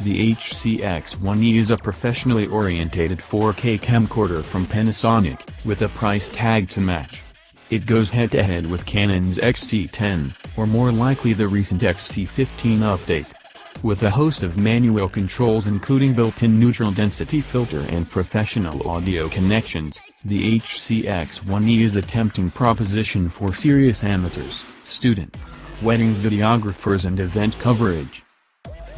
The HC X1E is a professionally orientated 4K camcorder from Panasonic, with a price tag to match. It goes head-to-head with Canon's XC10, or more likely the recent XC15 update. With a host of manual controls including built-in neutral density filter and professional audio connections, the HC X1E is a tempting proposition for serious amateurs, students, wedding videographers and event coverage.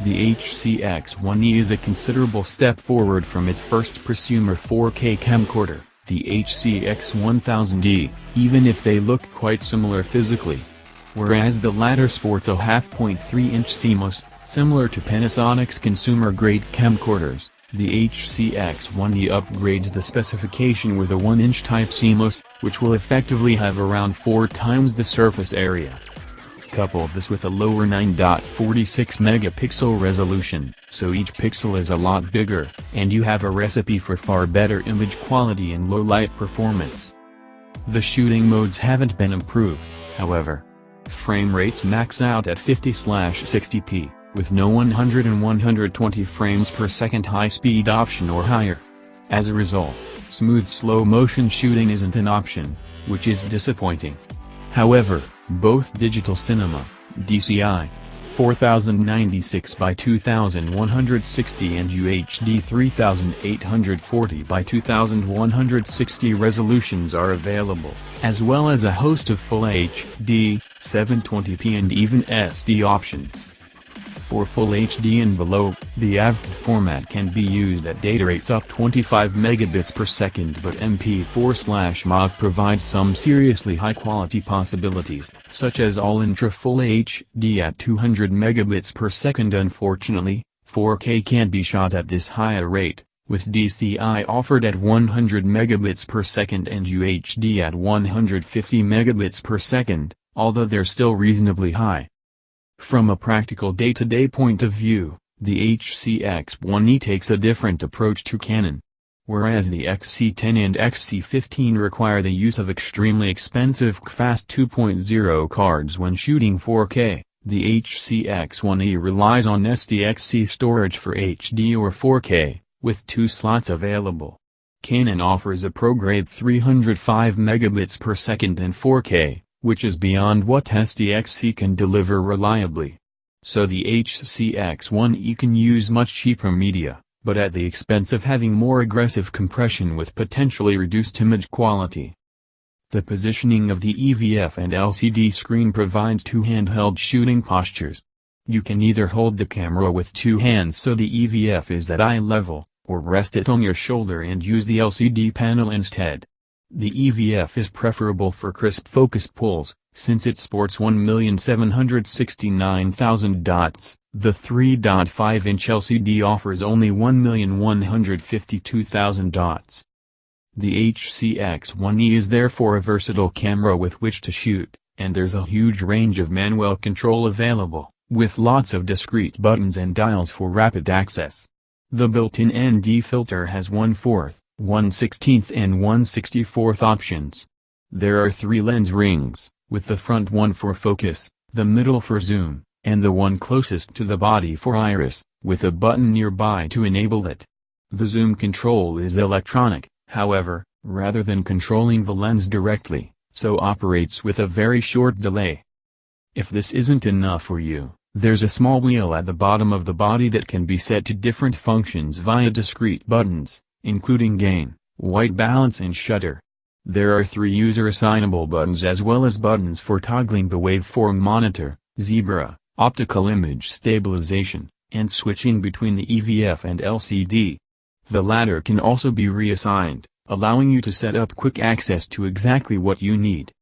The HC X1E is a considerable step forward from its first prosumer 4K camcorder, the HC X1000E, even if they look quite similar physically. Whereas the latter sports a 0.5-inch CMOS, similar to Panasonic's consumer-grade camcorders, the HC X1E upgrades the specification with a 1-inch Type CMOS, which will effectively have around 4 times the surface area. Couple this with a lower 9.46 megapixel resolution, so each pixel is a lot bigger, and you have a recipe for far better image quality and low light performance. The shooting modes haven't been improved, however. Frame rates max out at 50/60p, with no 100 and 120 frames per second high-speed option or higher. As a result, smooth slow-motion shooting isn't an option, which is disappointing. However, both digital cinema, DCI, 4096 by 2160 and UHD 3840 by 2160 resolutions are available, as well as a host of Full HD, 720p and even SD options. For Full HD and below, the AVG format can be used at data rates up 25 megabits per second, but MP4/MOV provides some seriously high-quality possibilities, such as all-ultra Full HD at 200 megabits per second. Unfortunately, 4K can't be shot at this higher rate, with DCI offered at 100 megabits per second and UHD at 150 megabits per second, although they're still reasonably high. From a practical day-to-day point of view, the HC X1E takes a different approach to Canon. Whereas the XC10 and XC15 require the use of extremely expensive CFast 2.0 cards when shooting 4K, the HC X1E relies on SDXC storage for HD or 4K, with 2 slots available. Canon offers a pro-grade 305 megabits per second and 4K, which is beyond what SDXC can deliver reliably. So the HC X1E can use much cheaper media, but at the expense of having more aggressive compression with potentially reduced image quality. The positioning of the EVF and LCD screen provides 2 handheld shooting postures. You can either hold the camera with 2 hands so the EVF is at eye level, or rest it on your shoulder and use the LCD panel instead. The EVF is preferable for crisp focus pulls, since it sports 1,769,000 dots. The 3.5-inch LCD offers only 1,152,000 dots. The HC X1E is therefore a versatile camera with which to shoot, and there's a huge range of manual control available, with lots of discrete buttons and dials for rapid access. The built-in ND filter has 1/4, 1/16 and 1/64 options. There are 3 lens rings, with the front one for focus, the middle for zoom, and the one closest to the body for iris, with a button nearby to enable it. The zoom control is electronic, however, rather than controlling the lens directly, so operates with a very short delay. If this isn't enough for you, there's a small wheel at the bottom of the body that can be set to different functions via discrete buttons, including gain, white balance and shutter. There are 3 user-assignable buttons as well as buttons for toggling the waveform monitor, zebra, optical image stabilization, and switching between the EVF and LCD. The latter can also be reassigned, allowing you to set up quick access to exactly what you need.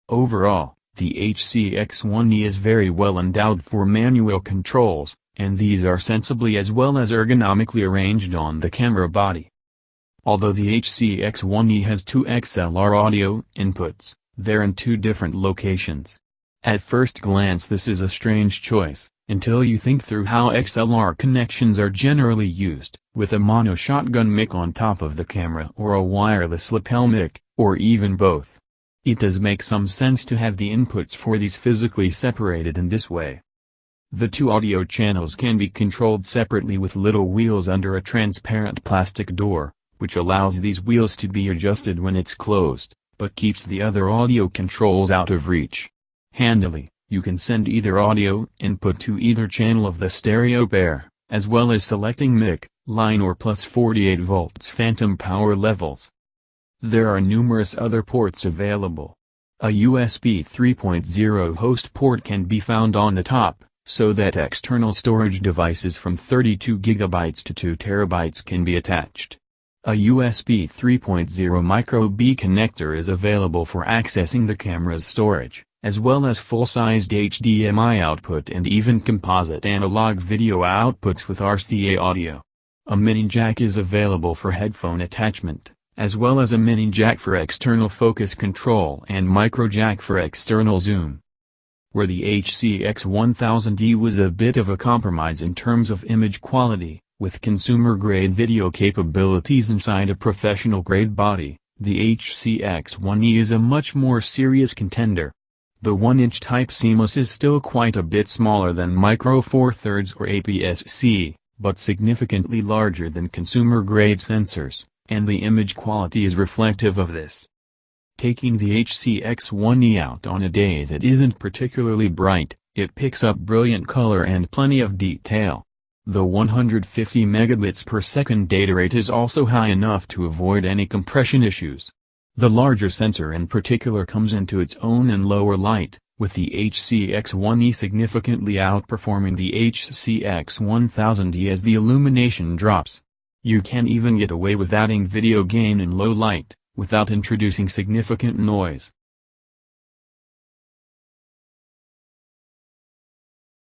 Overall, the HC X1E is very well endowed for manual controls, and these are sensibly as well as ergonomically arranged on the camera body. Although the HC X1E has 2 XLR audio inputs, they're in 2 different locations. At first glance this is a strange choice, until you think through how XLR connections are generally used, with a mono shotgun mic on top of the camera or a wireless lapel mic, or even both. It does make some sense to have the inputs for these physically separated in this way. The two audio channels can be controlled separately with little wheels under a transparent plastic door, which allows these wheels to be adjusted when it's closed, but keeps the other audio controls out of reach. Handily, you can send either audio input to either channel of the stereo pair, as well as selecting mic, line or plus 48 volts phantom power levels. There are numerous other ports available. A USB 3.0 host port can be found on the top, so that external storage devices from 32 GB to 2 TB can be attached. A USB 3.0 micro B connector is available for accessing the camera's storage, as well as full-sized HDMI output and even composite analog video outputs with RCA audio. A mini jack is available for headphone attachment, as well as a mini jack for external focus control and micro jack for external zoom. Where the HC X1000E was a bit of a compromise in terms of image quality, with consumer-grade video capabilities inside a professional-grade body, the HC X1E is a much more serious contender. The 1-inch Type CMOS is still quite a bit smaller than Micro Four Thirds or APS-C, but significantly larger than consumer-grade sensors, and the image quality is reflective of this. Taking the HC X1E out on a day that isn't particularly bright, it picks up brilliant color and plenty of detail. The 150 megabits per second data rate is also high enough to avoid any compression issues. The larger sensor in particular comes into its own in lower light, with the HC X1E significantly outperforming the HC X1000E as the illumination drops. You can even get away with adding video gain in low light, without introducing significant noise.